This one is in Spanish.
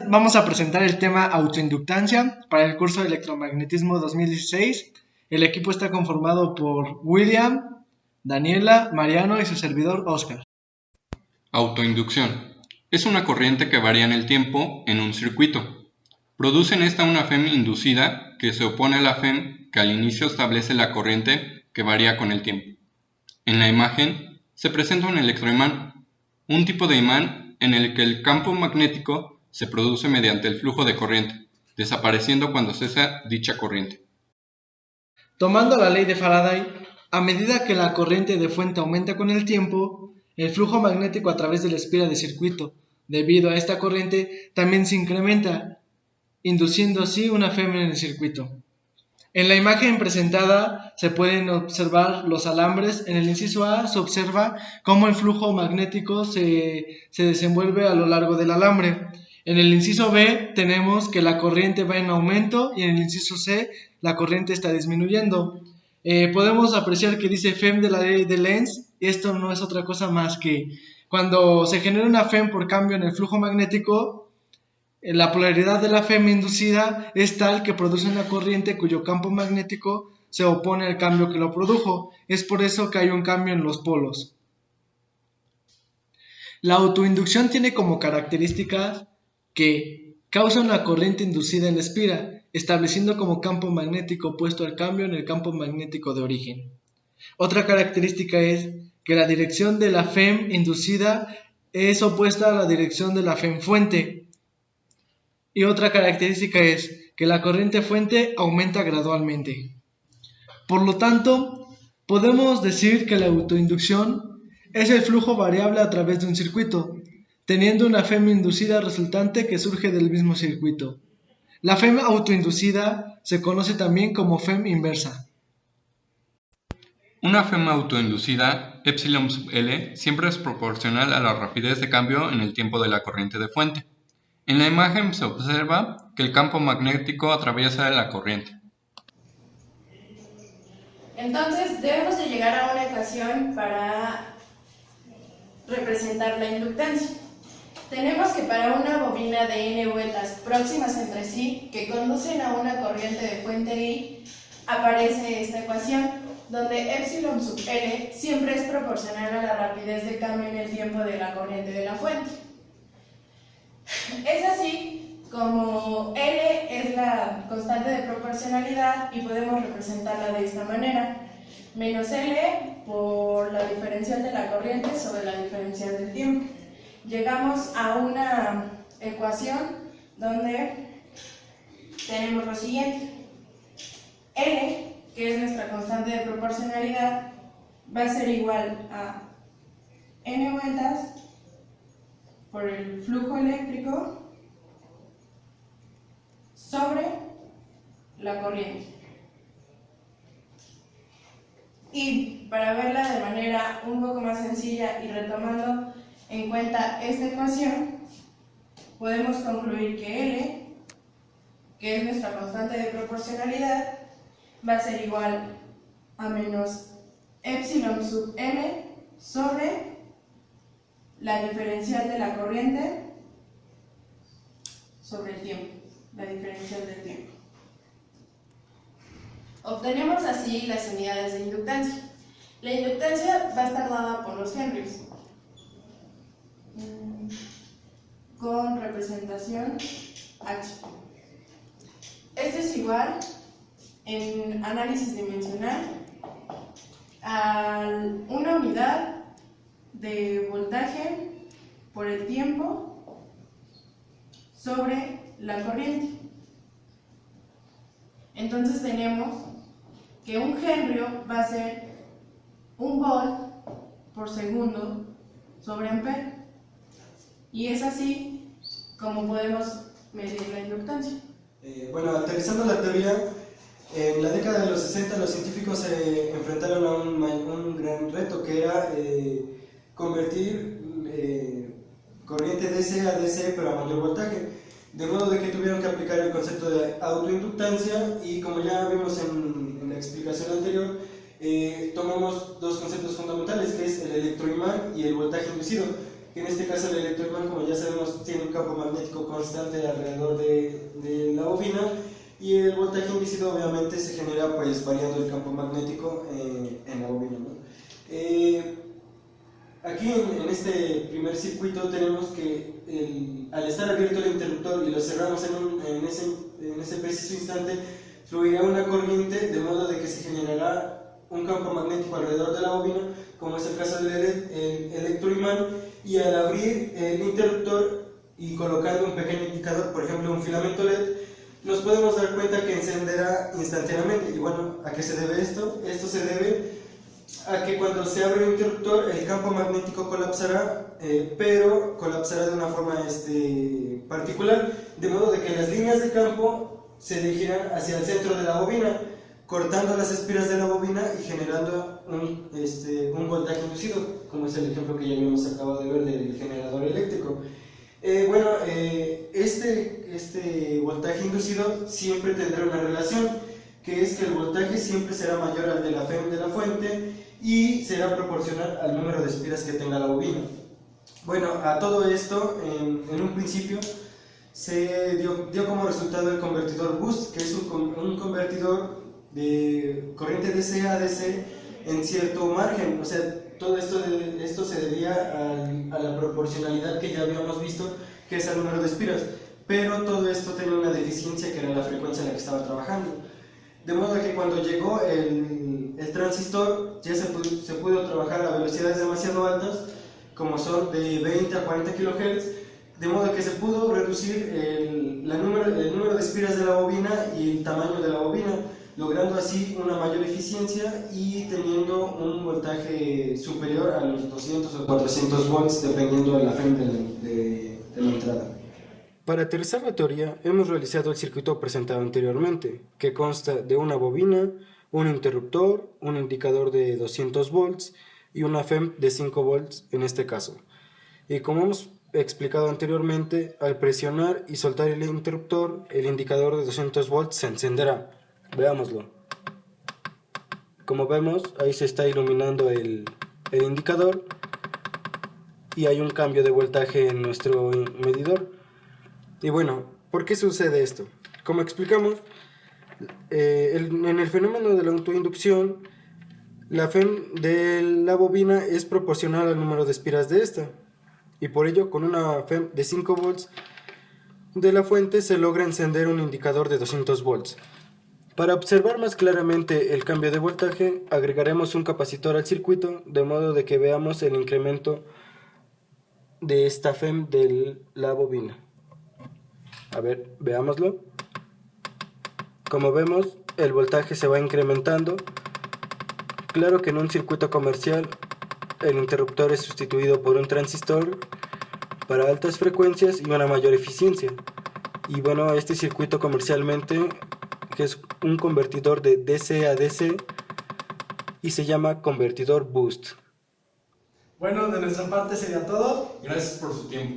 Vamos a presentar el tema autoinductancia para el curso de electromagnetismo 2016. El equipo está conformado por William, Daniela, Mariano y su servidor Oscar. Autoinducción. Es una corriente que varía en el tiempo en un circuito. Produce en esta una FEM inducida que se opone a la FEM que al inicio establece la corriente que varía con el tiempo. En la imagen se presenta un electroimán, un tipo de imán en el que el campo magnético se produce mediante el flujo de corriente, desapareciendo cuando cesa dicha corriente. Tomando la ley de Faraday, a medida que la corriente de fuente aumenta con el tiempo, el flujo magnético a través de la espira de circuito, debido a esta corriente, también se incrementa, induciendo así una FEM en el circuito. En la imagen presentada se pueden observar los alambres. En el inciso A se observa cómo el flujo magnético se desenvuelve a lo largo del alambre. En el inciso B tenemos que la corriente va en aumento y en el inciso C la corriente está disminuyendo. Podemos apreciar que dice FEM de la ley de Lenz, y esto no es otra cosa más que cuando se genera una FEM por cambio en el flujo magnético, la polaridad de la FEM inducida es tal que produce una corriente cuyo campo magnético se opone al cambio que lo produjo. Es por eso que hay un cambio en los polos. La autoinducción tiene como característica que causa una corriente inducida en la espira, estableciendo como campo magnético opuesto al cambio en el campo magnético de origen. Otra característica es que la dirección de la FEM inducida es opuesta a la dirección de la FEM fuente. Y otra característica es que la corriente fuente aumenta gradualmente. Por lo tanto, podemos decir que la autoinducción es el flujo variable a través de un circuito, teniendo una FEM inducida resultante que surge del mismo circuito. La FEM autoinducida se conoce también como FEM inversa. Una FEM autoinducida, epsilon sub L, siempre es proporcional a la rapidez de cambio en el tiempo de la corriente de fuente. En la imagen se observa que el campo magnético atraviesa la corriente. Entonces debemos de llegar a una ecuación para representar la inductancia. Tenemos que para una bobina de n vueltas próximas entre sí que conducen a una corriente de fuente I, aparece esta ecuación, donde epsilon sub L siempre es proporcional a la rapidez de cambio en el tiempo de la corriente de la fuente. Es así como L es la constante de proporcionalidad y podemos representarla de esta manera. Menos L por la diferencial de la corriente sobre la diferencial del tiempo. Llegamos a una ecuación donde tenemos lo siguiente. L, que es nuestra constante de proporcionalidad, va a ser igual a n vueltas por el flujo eléctrico sobre la corriente. Y para verla de manera un poco más sencilla y retomando en cuenta esta ecuación, podemos concluir que L, que es nuestra constante de proporcionalidad, va a ser igual a menos epsilon sub m sobre la diferencial de la corriente sobre el tiempo, la diferencial del tiempo. Obtenemos así las unidades de inductancia. La inductancia va a estar dada por los henrys, con representación H. Esto es igual en análisis dimensional a una unidad de voltaje por el tiempo sobre la corriente. Entonces tenemos que un henrio va a ser 1 volt por segundo sobre ampere, y es así como podemos medir la inductancia. Bueno, aterrizando la teoría, en la década de los 60 los científicos se enfrentaron a un gran reto, que era convertir corriente DC a DC pero a mayor voltaje, de modo de que tuvieron que aplicar el concepto de autoinductancia, y como ya vimos en la explicación anterior, tomamos dos conceptos fundamentales, que es el electroimán y el voltaje inducido. que en este caso el electroimán, como ya sabemos, tiene un campo magnético constante alrededor de la bobina, y el voltaje inducido obviamente se genera pues variando el campo magnético en la bobina, ¿no? Aquí en este primer circuito tenemos que al estar abierto el interruptor y lo cerramos en ese preciso instante, fluirá una corriente de modo de que se generará un campo magnético alrededor de la bobina, como es el caso del electroimán, y al abrir el interruptor y colocando un pequeño indicador, por ejemplo un filamento LED, nos podemos dar cuenta que encenderá instantáneamente. Y bueno, ¿a qué se debe esto? Esto se debe a que cuando se abre el interruptor el campo magnético colapsará, pero colapsará de una forma particular, de modo de que las líneas de campo se dirigirán hacia el centro de la bobina, cortando las espiras de la bobina y generando un voltaje inducido, como es el ejemplo que ya habíamos acabado de ver del generador eléctrico. Este voltaje inducido siempre tendrá una relación, que es que el voltaje siempre será mayor al de la FEM de la fuente y será proporcional al número de espiras que tenga la bobina. Bueno, a todo esto, en un principio, se dio como resultado el convertidor boost, que es un convertidor de corriente DC a DC en cierto margen. O sea, todo esto se debía a la proporcionalidad que ya habíamos visto, que es el número de espiras, pero todo esto tenía una deficiencia, que era la frecuencia en la que estaba trabajando. De modo que cuando llegó el transistor ya se pudo trabajar a velocidades demasiado altas, como son de 20 a 40 kHz, de modo que se pudo reducir el número de espiras de la bobina y el tamaño de la bobina, logrando así una mayor eficiencia y teniendo un voltaje superior a los 200 o 400 volts, dependiendo de la FEM de la entrada. Para aterrizar la teoría, hemos realizado el circuito presentado anteriormente, que consta de una bobina, un interruptor, un indicador de 200 volts y una FEM de 5 volts en este caso. Y como hemos explicado anteriormente, al presionar y soltar el interruptor, el indicador de 200 volts se encenderá. Veámoslo. Como vemos, ahí se está iluminando el indicador y hay un cambio de voltaje en nuestro medidor. Y bueno, ¿por qué sucede esto? Como explicamos, en el fenómeno de la autoinducción, la FEM de la bobina es proporcional al número de espiras de esta, y por ello con una FEM de 5 volts de la fuente se logra encender un indicador de 200 volts. Para observar más claramente el cambio de voltaje, agregaremos un capacitor al circuito, de modo de que veamos el incremento de esta FEM de la bobina. A ver, veámoslo. Como vemos, el voltaje se va incrementando. Claro que en un circuito comercial el interruptor es sustituido por un transistor para altas frecuencias y una mayor eficiencia. Y bueno, este circuito comercialmente, que es un convertidor de DC a DC, y se llama convertidor boost. Bueno, de nuestra parte sería todo. Gracias por su tiempo.